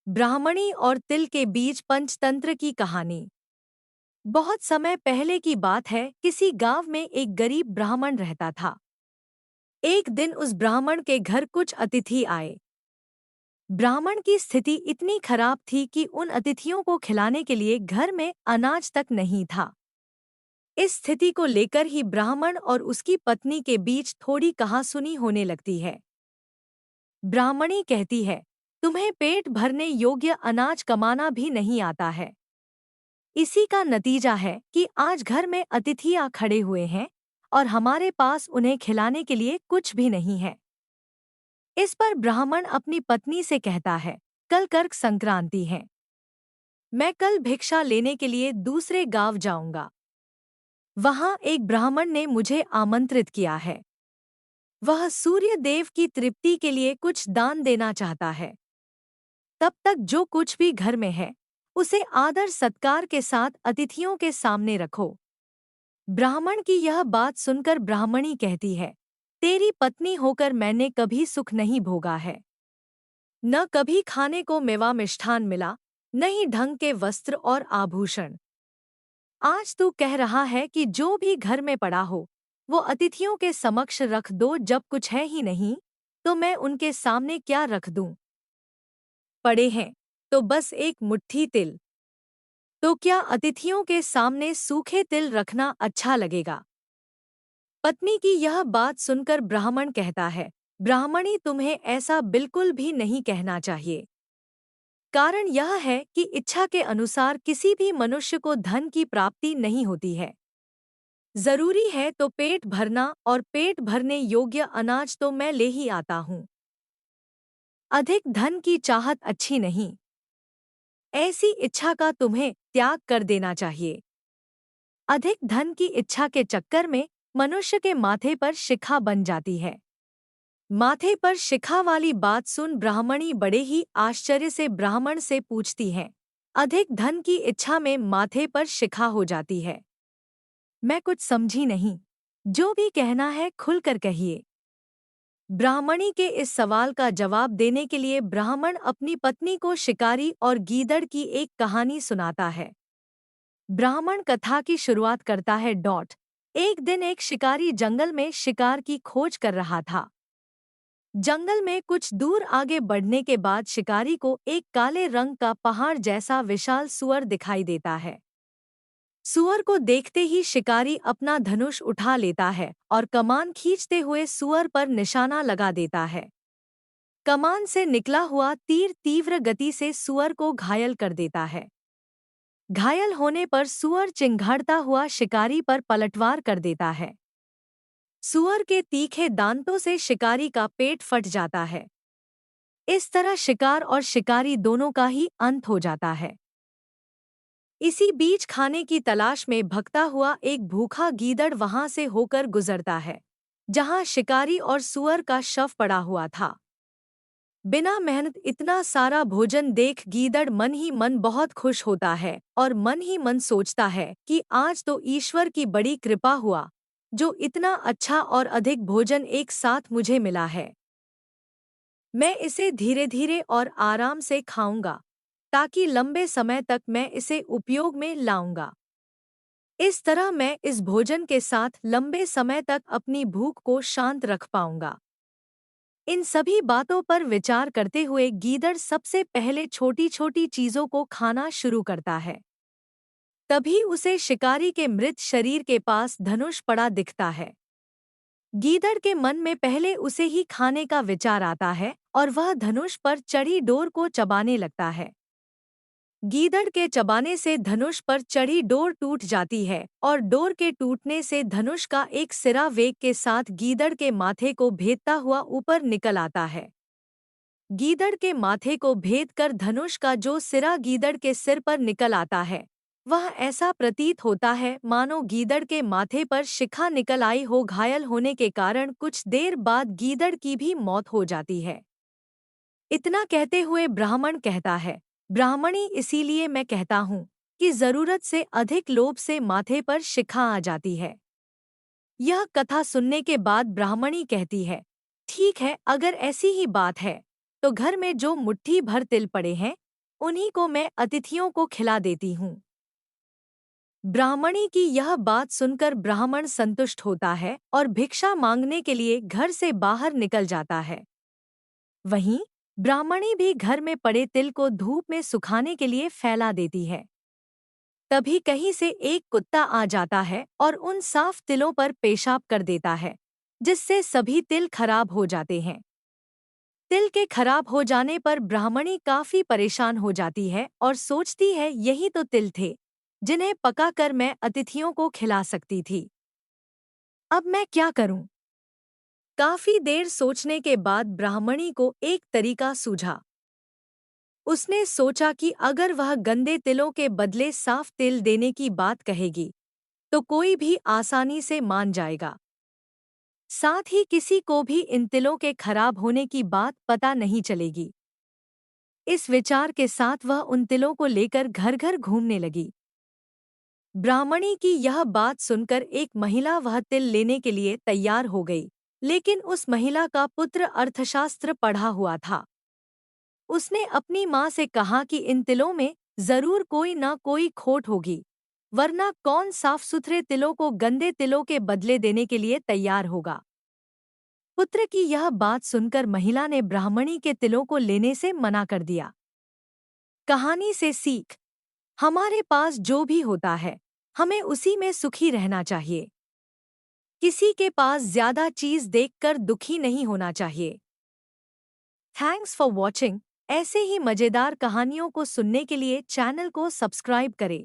ब्राह्मणी और तिल के बीच पंचतंत्र की कहानी। बहुत समय पहले की बात है। किसी गांव में एक गरीब ब्राह्मण रहता था। एक दिन उस ब्राह्मण के घर कुछ अतिथि आए। ब्राह्मण की स्थिति इतनी खराब थी कि उन अतिथियों को खिलाने के लिए घर में अनाज तक नहीं था। इस स्थिति को लेकर ही ब्राह्मण और उसकी पत्नी के बीच थोड़ी कहासुनी होने लगती है। ब्राह्मणी कहती है, तुम्हें पेट भरने योग्य अनाज कमाना भी नहीं आता है। इसी का नतीजा है कि आज घर में अतिथि आ खड़े हुए हैं और हमारे पास उन्हें खिलाने के लिए कुछ भी नहीं है। इस पर ब्राह्मण अपनी पत्नी से कहता है, कल कर्क संक्रांति है। मैं कल भिक्षा लेने के लिए दूसरे गांव जाऊंगा। वहां एक ब्राह्मण ने मुझे आमंत्रित किया है। वह सूर्य देव की तृप्ति के लिए कुछ दान देना चाहता है। तब तक जो कुछ भी घर में है उसे आदर सत्कार के साथ अतिथियों के सामने रखो। ब्राह्मण की यह बात सुनकर ब्राह्मणी कहती है, तेरी पत्नी होकर मैंने कभी सुख नहीं भोगा है। न कभी खाने को मेवा मिष्ठान मिला, न ही ढंग के वस्त्र और आभूषण। आज तू कह रहा है कि जो भी घर में पड़ा हो वो अतिथियों के समक्ष रख दो। जब कुछ है ही नहीं तो मैं उनके सामने क्या रख दूं? पड़े हैं तो बस एक मुट्ठी तिल। तो क्या अतिथियों के सामने सूखे तिल रखना अच्छा लगेगा? पत्नी की यह बात सुनकर ब्राह्मण कहता है, ब्राह्मणी तुम्हें ऐसा बिल्कुल भी नहीं कहना चाहिए। कारण यह है कि इच्छा के अनुसार किसी भी मनुष्य को धन की प्राप्ति नहीं होती है। जरूरी है तो पेट भरना, और पेट भरने योग्य अनाज तो मैं ले ही आता हूँ। अधिक धन की चाहत अच्छी नहीं। ऐसी इच्छा का तुम्हें त्याग कर देना चाहिए। अधिक धन की इच्छा के चक्कर में मनुष्य के माथे पर शिखा बन जाती है। माथे पर शिखा वाली बात सुन ब्राह्मणी बड़े ही आश्चर्य से ब्राह्मण से पूछती है, अधिक धन की इच्छा में माथे पर शिखा हो जाती है? मैं कुछ समझी नहीं। जो भी कहना है खुलकर कहिए। ब्राह्मणी के इस सवाल का जवाब देने के लिए ब्राह्मण अपनी पत्नी को शिकारी और गीदड़ की एक कहानी सुनाता है। ब्राह्मण कथा की शुरुआत करता है। एक दिन एक शिकारी जंगल में शिकार की खोज कर रहा था। जंगल में कुछ दूर आगे बढ़ने के बाद शिकारी को एक काले रंग का पहाड़ जैसा विशाल सूअर दिखाई देता है। सूअर को देखते ही शिकारी अपना धनुष उठा लेता है और कमान खींचते हुए सूअर पर निशाना लगा देता है। कमान से निकला हुआ तीर तीव्र गति से सूअर को घायल कर देता है। घायल होने पर सूअर चिंघाड़ता हुआ शिकारी पर पलटवार कर देता है। सूअर के तीखे दांतों से शिकारी का पेट फट जाता है। इस तरह शिकार और शिकारी दोनों का ही अंत हो जाता है। इसी बीच खाने की तलाश में भगता हुआ एक भूखा गीदड़ वहां से होकर गुजरता है, जहां शिकारी और सूअर का शव पड़ा हुआ था। बिना मेहनत इतना सारा भोजन देख गीदड़ मन ही मन बहुत खुश होता है और मन ही मन सोचता है कि आज तो ईश्वर की बड़ी कृपा हुआ, जो इतना अच्छा और अधिक भोजन एक साथ मुझे मिला है। मैं इसे धीरे धीरे और आराम से खाऊंगा, ताकि लंबे समय तक मैं इसे उपयोग में लाऊंगा। इस तरह मैं इस भोजन के साथ लंबे समय तक अपनी भूख को शांत रख पाऊंगा। इन सभी बातों पर विचार करते हुए गीदड़ सबसे पहले छोटी छोटी चीजों को खाना शुरू करता है। तभी उसे शिकारी के मृत शरीर के पास धनुष पड़ा दिखता है। गीदड़ के मन में पहले उसे ही खाने का विचार आता है और वह धनुष पर चढ़ी डोर को चबाने लगता है। गीदड़ के चबाने से धनुष पर चढ़ी डोर टूट जाती है और डोर के टूटने से धनुष का एक सिरा वेग के साथ गीदड़ के माथे को भेदता हुआ ऊपर निकल आता है। गीदड़ के माथे को भेद कर धनुष का जो सिरा गीदड़ के सिर पर निकल आता है, वह ऐसा प्रतीत होता है मानो गीदड़ के माथे पर शिखा निकल आई हो। घायल होने के कारण कुछ देर बाद गीदड़ की भी मौत हो जाती है। इतना कहते हुए ब्राह्मण कहता है, ब्राह्मणी, इसीलिए मैं कहता हूँ कि जरूरत से अधिक लोभ से माथे पर शिखा आ जाती है। यह कथा सुनने के बाद ब्राह्मणी कहती है, ठीक है, अगर ऐसी ही बात है तो घर में जो मुट्ठी भर तिल पड़े हैं उन्हीं को मैं अतिथियों को खिला देती हूँ। ब्राह्मणी की यह बात सुनकर ब्राह्मण संतुष्ट होता है और भिक्षा मांगने के लिए घर से बाहर निकल जाता है। वहीं ब्राह्मणी भी घर में पड़े तिल को धूप में सुखाने के लिए फैला देती है। तभी कहीं से एक कुत्ता आ जाता है और उन साफ तिलों पर पेशाब कर देता है, जिससे सभी तिल खराब हो जाते हैं। तिल के खराब हो जाने पर ब्राह्मणी काफी परेशान हो जाती है और सोचती है यही तो तिल थे जिन्हें पकाकर मैं अतिथियों को खिला सकती थी। अब मैं क्या करूं? काफी देर सोचने के बाद ब्राह्मणी को एक तरीका सूझा। उसने सोचा कि अगर वह गंदे तिलों के बदले साफ तिल देने की बात कहेगी तो कोई भी आसानी से मान जाएगा। साथ ही किसी को भी इन तिलों के खराब होने की बात पता नहीं चलेगी। इस विचार के साथ वह उन तिलों को लेकर घर घर घूमने लगी। ब्राह्मणी की यह बात सुनकर एक महिला वह तिल लेने के लिए तैयार हो गई, लेकिन उस महिला का पुत्र अर्थशास्त्र पढ़ा हुआ था। उसने अपनी माँ से कहा कि इन तिलों में जरूर कोई ना कोई खोट होगी, वरना कौन साफ सुथरे तिलों को गंदे तिलों के बदले देने के लिए तैयार होगा। पुत्र की यह बात सुनकर महिला ने ब्राह्मणी के तिलों को लेने से मना कर दिया। कहानी से सीख: हमारे पास जो भी होता है हमें उसी में सुखी रहना चाहिए। किसी के पास ज्यादा चीज देखकर दुखी नहीं होना चाहिए। Thanks for watching. ऐसे ही मजेदार कहानियों को सुनने के लिए चैनल को सब्सक्राइब करें।